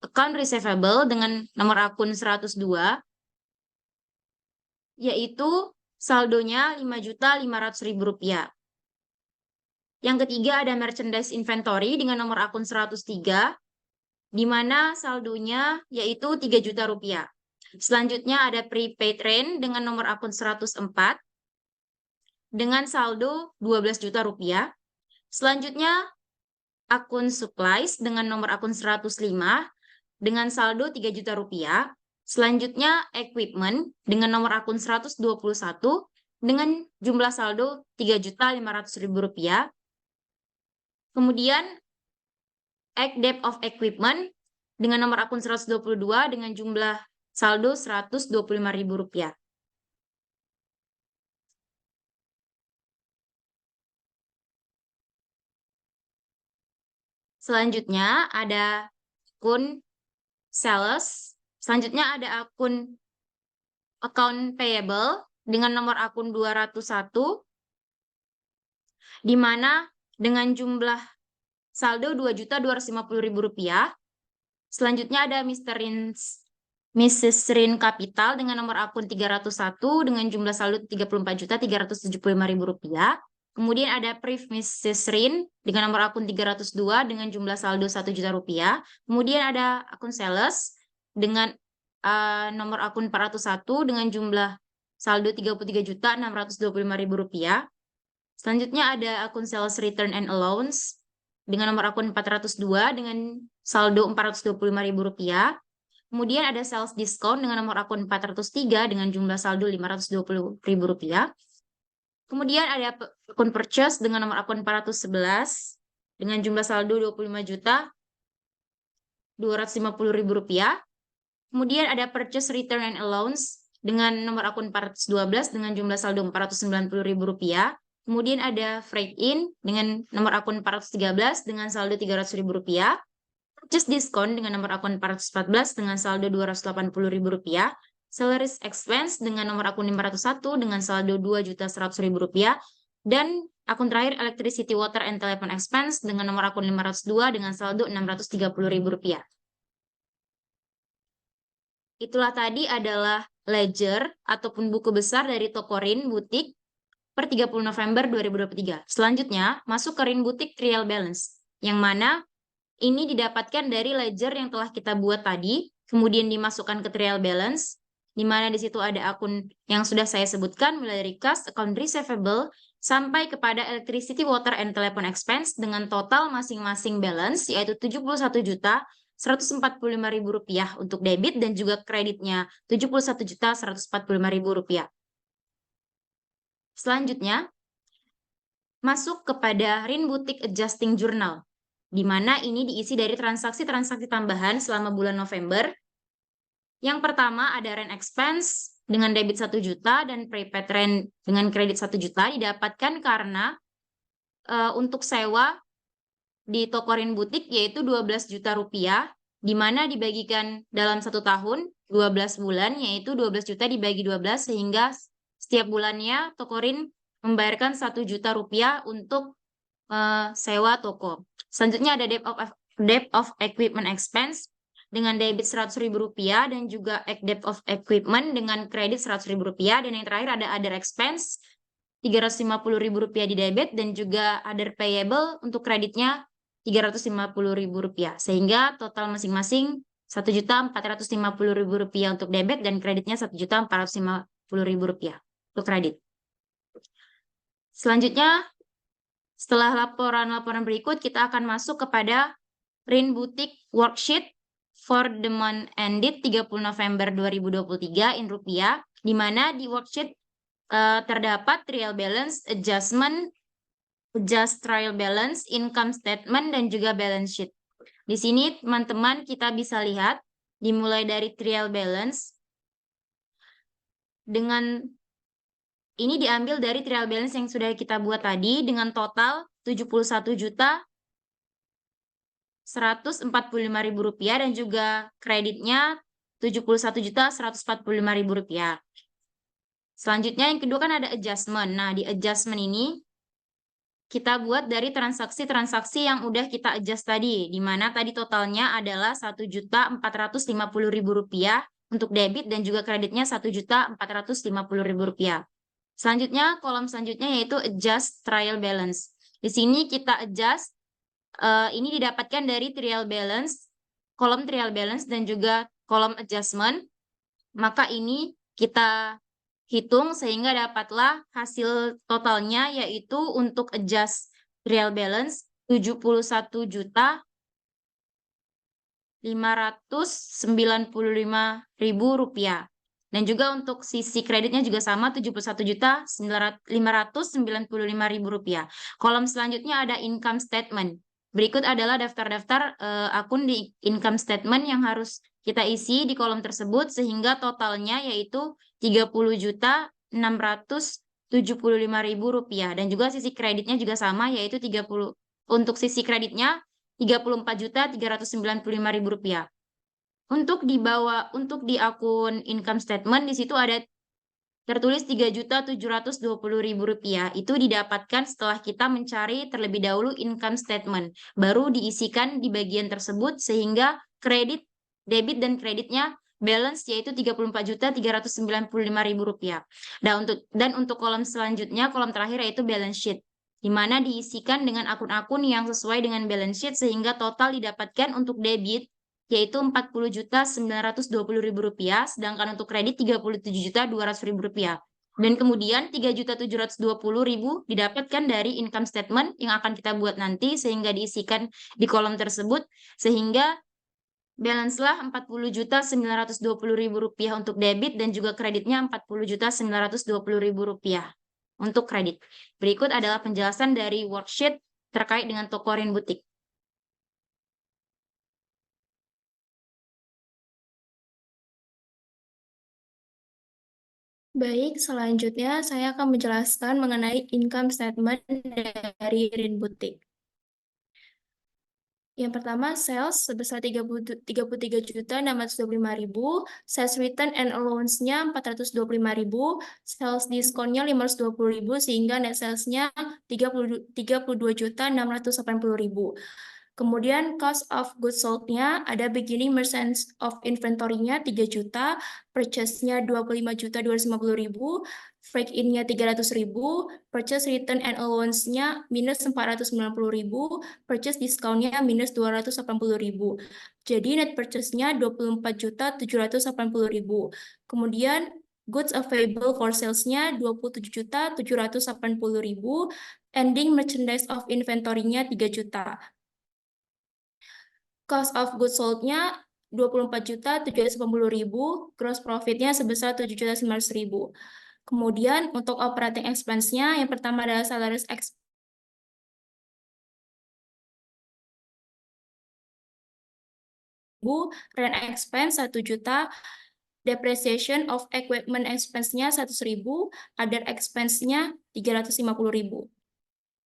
account receivable dengan nomor akun 102 yaitu saldonya Rp5.500.000. Yang ketiga ada merchandise inventory dengan nomor akun 103, di mana saldonya yaitu Rp3 juta. Selanjutnya ada prepaid rent dengan nomor akun 104, dengan saldo Rp12 juta. Selanjutnya akun supplies dengan nomor akun 105, dengan saldo Rp3 juta. Selanjutnya equipment dengan nomor akun 121, dengan jumlah saldo Rp3.500.000. Kemudian, debt of equipment dengan nomor akun 122 dengan jumlah saldo Rp125.000. Selanjutnya ada akun sales. Selanjutnya ada akun account payable dengan nomor akun 201, di mana dengan jumlah saldo Rp2.250.000. Selanjutnya ada Mrs. Rin Capital dengan nomor akun 301 dengan jumlah saldo Rp34.375.000. Kemudian ada Priv Mrs. Rin dengan nomor akun 302 dengan jumlah saldo Rp1 juta. Kemudian ada akun sales dengan nomor akun 401 dengan jumlah saldo Rp33.625.000. Selanjutnya ada akun sales return and allowance dengan nomor akun 402 dengan saldo Rp425.000. Kemudian ada sales discount dengan nomor akun 403 dengan jumlah saldo Rp520.000. Kemudian ada akun purchase dengan nomor akun 411 dengan jumlah saldo Rp25.250.000. Kemudian ada purchase return and allowance dengan nomor akun 412 dengan jumlah saldo Rp490.000. Kemudian ada freight in dengan nomor akun 413 dengan saldo Rp300.000. Purchase discount dengan nomor akun 414 dengan saldo Rp280.000. Salaries expense dengan nomor akun 501 dengan saldo Rp2.100.000. Dan akun terakhir electricity, water, and telephone expense dengan nomor akun 502 dengan saldo Rp630.000. Itulah tadi adalah ledger ataupun buku besar dari toko Rin Butik per 30 November 2023. Selanjutnya, masuk ke Rin Butik Trial Balance, yang mana ini didapatkan dari ledger yang telah kita buat tadi, kemudian dimasukkan ke Trial Balance, di mana di situ ada akun yang sudah saya sebutkan, mulai dari cash, account receivable, sampai kepada electricity, water, and telephone expense dengan total masing-masing balance, yaitu Rp71.145.000 untuk debit dan juga kreditnya Rp71.145.000. Selanjutnya, masuk kepada Rin Butik Adjusting Journal, di mana ini diisi dari transaksi-transaksi tambahan selama bulan November. Yang pertama ada rent expense dengan debit 1 juta dan prepaid rent dengan kredit 1 juta didapatkan karena untuk sewa di toko Rin Butik yaitu Rp12 juta, di mana dibagikan dalam 1 tahun 12 bulan, yaitu 12 juta dibagi 12 sehingga setiap bulannya toko Rin membayarkan Rp1 juta untuk sewa toko. Selanjutnya ada debt of equipment expense dengan debit Rp100.000 dan juga debt of equipment dengan kredit Rp100.000. Dan yang terakhir ada other expense Rp350.000 di debit dan juga other payable untuk kreditnya Rp350.000. Sehingga total masing-masing Rp1.450.000 untuk debit dan kreditnya Rp1.450.000 untuk kredit. Selanjutnya, setelah laporan-laporan berikut, kita akan masuk kepada Rin Butik Worksheet for the month ended 30 November 2023 in rupiah, di mana di worksheet terdapat trial balance, adjustment, adjust trial balance, income statement, dan juga balance sheet. Di sini teman-teman kita bisa lihat, dimulai dari trial balance, dengan ini diambil dari trial balance yang sudah kita buat tadi dengan total Rp71.145.000 dan juga kreditnya Rp71.145.000. Selanjutnya yang kedua kan ada adjustment. Nah, di adjustment ini kita buat dari transaksi-transaksi yang udah kita adjust tadi, di mana tadi totalnya adalah Rp1.450.000 untuk debit dan juga kreditnya Rp1.450.000. Selanjutnya, kolom selanjutnya yaitu adjust trial balance. Di sini kita adjust, ini didapatkan dari trial balance, kolom trial balance dan juga kolom adjustment. Maka ini kita hitung sehingga dapatlah hasil totalnya yaitu untuk adjust trial balance Rp71.595.000. Dan juga untuk sisi kreditnya juga sama Rp71.595.000. Kolom selanjutnya ada income statement. Berikut adalah daftar-daftar akun di income statement yang harus kita isi di kolom tersebut sehingga totalnya yaitu Rp30.675.000 dan juga sisi kreditnya juga sama yaitu untuk sisi kreditnya Rp34.395.000. Untuk di akun income statement di situ ada tertulis Rp3.720.000. Itu didapatkan setelah kita mencari terlebih dahulu income statement. Baru diisikan di bagian tersebut sehingga kredit, debit dan kreditnya balance yaitu Rp34.395.000. Dan untuk kolom selanjutnya, kolom terakhir yaitu balance sheet, di mana diisikan dengan akun-akun yang sesuai dengan balance sheet sehingga total didapatkan untuk debit yaitu Rp40.920.000, sedangkan untuk kredit Rp37.200.000. Dan kemudian Rp3.720.000 didapatkan dari income statement yang akan kita buat nanti sehingga diisikan di kolom tersebut sehingga balance-lah Rp40.920.000 untuk debit dan juga kreditnya Rp40.920.000 untuk kredit. Berikut adalah penjelasan dari worksheet terkait dengan toko Rin Butik. Baik, selanjutnya saya akan menjelaskan mengenai income statement dari Rin Butik. Yang pertama, sales sebesar 33.625.000, sales return and allowance-nya 425.000, sales discount-nya 520.000, sehingga net sales-nya 32.680.000. Kemudian cost of goods sold-nya ada beginning merchants of inventory-nya 3 juta, purchase-nya 25.250.000, freight in-nya 300.000, purchase return and allowance-nya minus 490.000, purchase discount-nya minus 280.000. Jadi net purchase-nya 24.780.000. Kemudian goods available for sales-nya 27.780.000, ending merchandise of inventory-nya 3 juta. Cost of goods sold-nya 24.780.000, gross profit-nya sebesar 7.900.000. Kemudian untuk operating expense-nya yang pertama adalah salaries expense rent expense 1 juta, depreciation of equipment expense-nya 100.000, other expense-nya 350.000.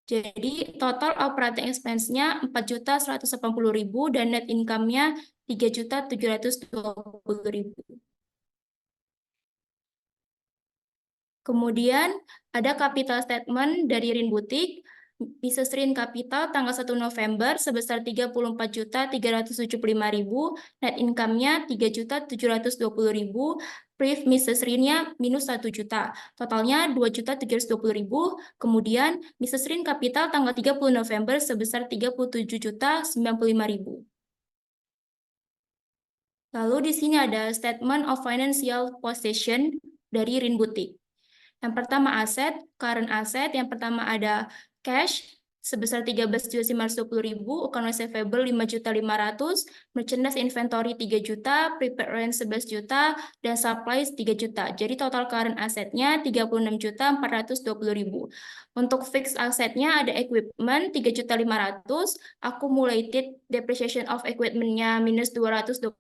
Jadi total operating expense-nya 4.180.000 dan net income-nya 3.720.000. Kemudian ada capital statement dari Rin Boutique, Mrs. Rin Capital tanggal 1 November sebesar 34.375.000, net income-nya 3.720.000, brief Mrs. Rin-nya minus 1 juta, totalnya 2.720.000. Kemudian Mrs. Rin Capital tanggal 30 November sebesar 37.095.000. Lalu di sini ada statement of financial position dari Rin Boutique. Yang pertama aset, current asset. Yang pertama ada cash sebesar 13.520.000, account receivable 5.500.000, merchandise inventory 3 juta, prepaid rent 11 juta, dan supplies 3 juta. Jadi total current assetnya 36.420.000. Untuk fixed assetnya ada equipment 3.500.000, accumulated depreciation of equipment-nya minus 225.000,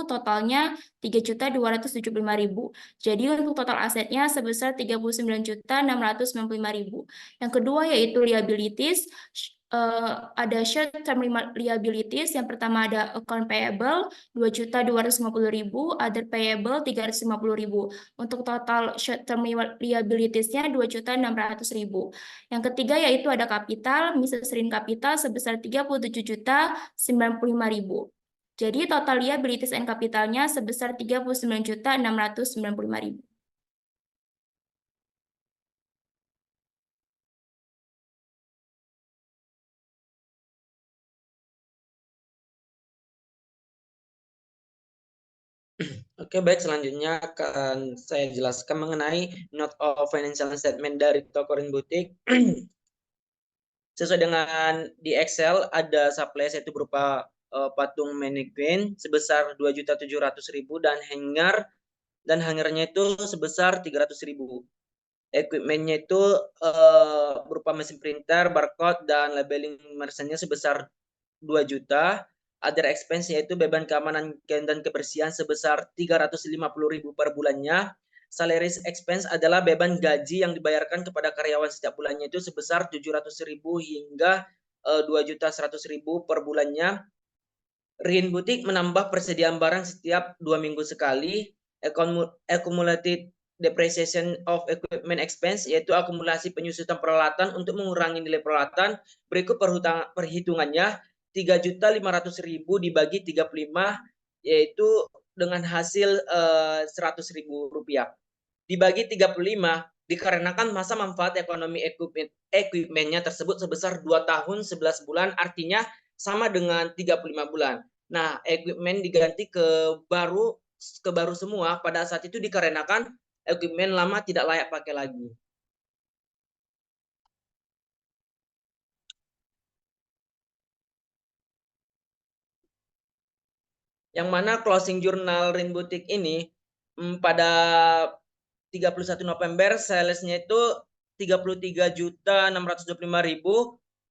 totalnya 3.275.000. Jadi untuk total asetnya sebesar 39.695.000. Yang kedua yaitu liabilities. Ada short term liabilities. Yang pertama ada account payable 2.250.000, other payable 350.000. Untuk total short term liabilities-nya 2.600.000. Yang ketiga yaitu ada kapital, Mrs. Rin Capital sebesar 37.095.000. Jadi total liabilities and capitalnya sebesar 39.695.000. Oke, baik, selanjutnya akan saya jelaskan mengenai note of financial statement dari toko Rin Boutique. Sesuai dengan di Excel ada supplies yaitu berupa patung mannequin sebesar 2.700.000 dan hangernya itu sebesar 300.000. Equipmentnya itu berupa mesin printer, barcode, dan labeling merchantnya sebesar 2 juta. Other expense yaitu beban keamanan dan kebersihan sebesar 350.000 per bulannya. Salaries expense adalah beban gaji yang dibayarkan kepada karyawan setiap bulannya itu sebesar 700.000 hingga 2.100.000 per bulannya. Rin Boutique menambah persediaan barang setiap 2 minggu sekali. Accumulated depreciation of equipment expense yaitu akumulasi penyusutan peralatan untuk mengurangi nilai peralatan. Berikut perhitungannya. 3.500.000 dibagi 35 yaitu dengan hasil 100.000 rupiah. Dibagi 35 dikarenakan masa manfaat ekonomi equipmentnya tersebut sebesar 2 tahun 11 bulan, artinya sama dengan 35 bulan. Nah, equipment diganti ke baru semua pada saat itu dikarenakan equipment lama tidak layak pakai lagi. Yang mana closing journal Rin Boutique ini pada 31 November salesnya itu 33.625.000,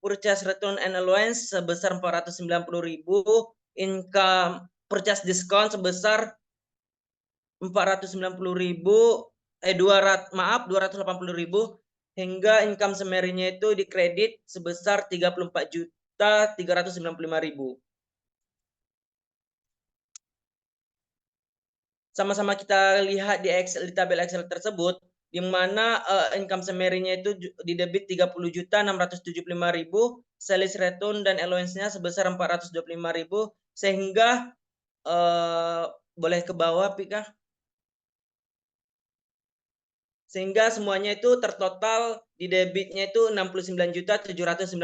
purchase return and allowance sebesar 490.000, income purchase discount sebesar 280.000, 280.000, hingga income summary-nya itu dikredit sebesar 34 395.000. Sama-sama kita lihat di tabel Excel tersebut, di mana income summary-nya itu di debit 30.675.000, sales return dan allowance-nya sebesar 425.000, sehingga boleh ke bawah Pika. Sehingga semuanya itu tertotal di debitnya itu 69.790.000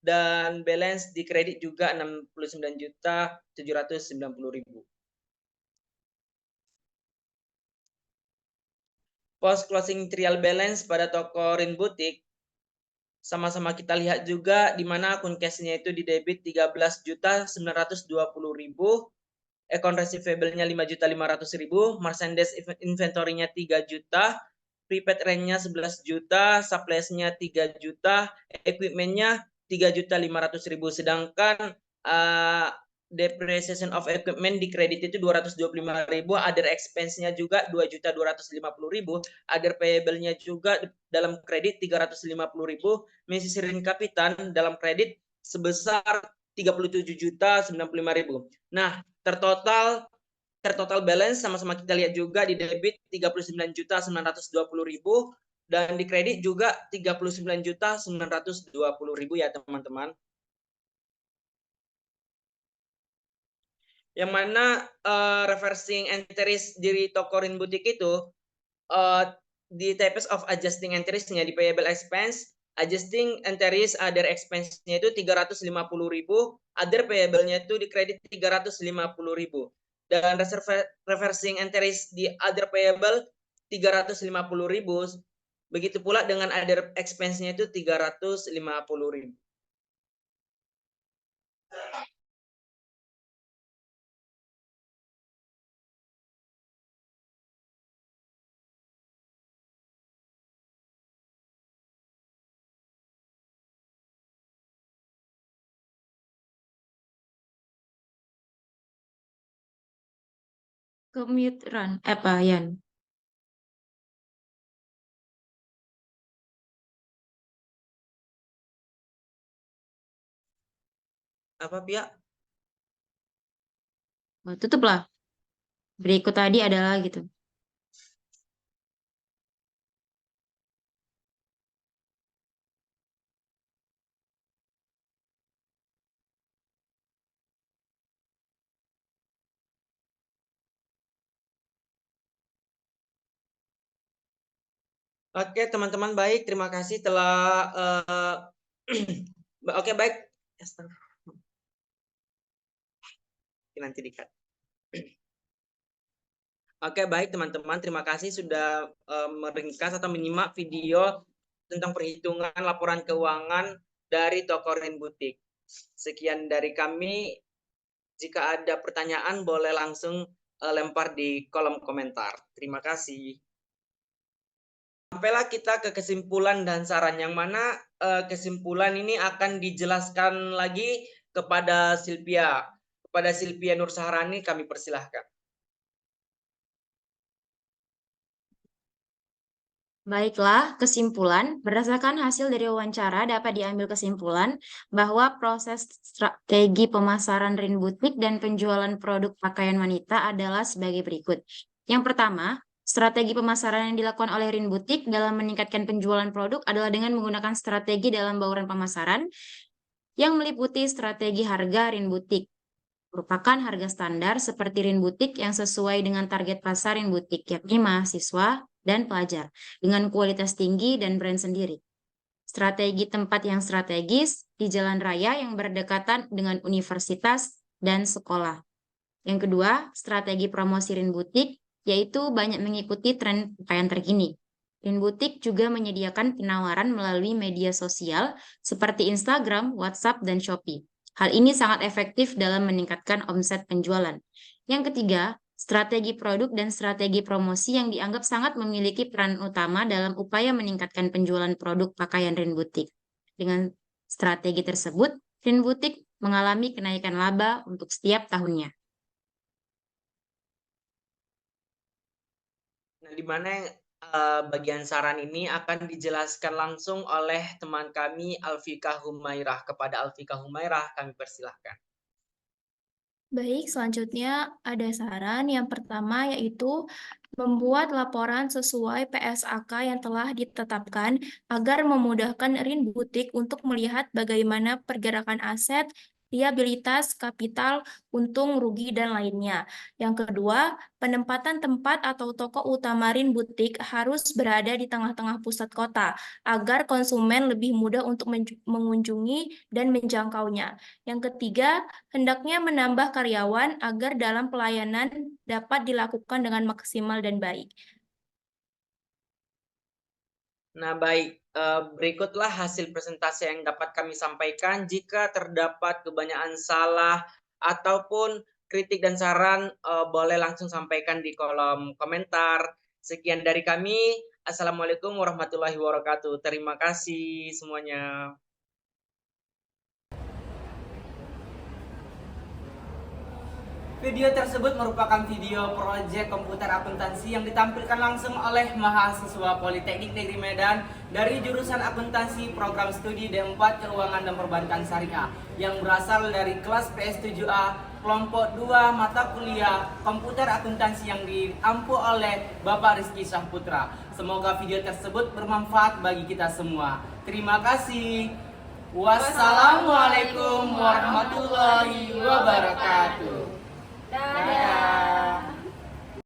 dan balance di kredit juga 69.790.000. Post closing trial balance pada toko Rin Boutique sama-sama kita lihat juga di mana akun cash-nya itu di debit 13.920.000, account receivable-nya 5.500.000, merchandise inventory-nya 3 juta, prepaid rent-nya 11 juta, supplies-nya 3 juta, equipment-nya 3.500.000, sedangkan depreciation of equipment di kredit itu 225.000, other expense-nya juga 2.250.000, other payable-nya juga dalam kredit 350.000, misirin kapitan dalam kredit sebesar 37.095.000. Nah, tertotal balance sama-sama kita lihat juga di debit 39.920.000 dan di kredit juga 39.920.000 ya teman-teman. Yang mana reversing entries di toko Rin Boutique itu di types of adjusting entries-nya di payable expense, adjusting entries other expense-nya itu 350.000, other payable-nya itu di kredit 350.000. Dan reversing entries di other payable 350.000. Begitu pula dengan other expense-nya itu 350.000. Ke mute Ran, apa Yan? Apa Pia? Oh, tutuplah. Berikut tadi adalah gitu. Oke teman-teman, baik, terima kasih telah oke baik. Nanti dikat. Oke baik teman-teman, terima kasih sudah meringkas atau menyimak video tentang perhitungan laporan keuangan dari toko Rin Boutique. Sekian dari kami. Jika ada pertanyaan boleh langsung lempar di kolom komentar. Terima kasih. Sampailah kita ke kesimpulan dan saran, yang mana kesimpulan ini akan dijelaskan lagi kepada Silvia. Kepada Silvia Nur Saharani kami persilahkan. Baiklah, kesimpulan. Berdasarkan hasil dari wawancara dapat diambil kesimpulan bahwa proses strategi pemasaran Rin Boutique dan penjualan produk pakaian wanita adalah sebagai berikut. Yang pertama, strategi pemasaran yang dilakukan oleh Rin Boutique dalam meningkatkan penjualan produk adalah dengan menggunakan strategi dalam bauran pemasaran yang meliputi strategi harga Rin Boutique. Merupakan harga standar seperti Rin Boutique yang sesuai dengan target pasar Rin Boutique, yakni mahasiswa dan pelajar, dengan kualitas tinggi dan brand sendiri. Strategi tempat yang strategis di jalan raya yang berdekatan dengan universitas dan sekolah. Yang kedua, strategi promosi Rin Boutique, yaitu banyak mengikuti tren pakaian terkini. Rin Boutique juga menyediakan penawaran melalui media sosial seperti Instagram, WhatsApp, dan Shopee. Hal ini sangat efektif dalam meningkatkan omset penjualan. Yang ketiga, strategi produk dan strategi promosi yang dianggap sangat memiliki peran utama dalam upaya meningkatkan penjualan produk pakaian Rin Boutique. Dengan strategi tersebut, Rin Boutique mengalami kenaikan laba untuk setiap tahunnya. Nah, di mana bagian saran ini akan dijelaskan langsung oleh teman kami Alfika Humairah. Kepada Alfika Humairah kami persilahkan. Baik, selanjutnya ada saran yang pertama yaitu membuat laporan sesuai PSAK yang telah ditetapkan agar memudahkan Rin Butik untuk melihat bagaimana pergerakan aset, liabilitas, kapital, untung, rugi, dan lainnya. Yang kedua, penempatan tempat atau toko utama Rin Butik harus berada di tengah-tengah pusat kota agar konsumen lebih mudah untuk mengunjungi dan menjangkaunya. Yang ketiga, hendaknya menambah karyawan agar dalam pelayanan dapat dilakukan dengan maksimal dan baik. Nah, baik. Berikutlah hasil presentasi yang dapat kami sampaikan. Jika terdapat kebanyakan salah ataupun kritik dan saran, boleh langsung sampaikan di kolom komentar. Sekian dari kami. Assalamualaikum warahmatullahi wabarakatuh. Terima kasih semuanya. Video tersebut merupakan video proyek komputer akuntansi yang ditampilkan langsung oleh mahasiswa Politeknik Negeri Medan dari jurusan akuntansi program studi D4 Keuangan dan Perbankan Syariah yang berasal dari kelas PS7A kelompok 2 mata kuliah komputer akuntansi yang diampu oleh Bapak Rizky Syahputra. Semoga video tersebut bermanfaat bagi kita semua. Terima kasih. Wassalamualaikum warahmatullahi wabarakatuh.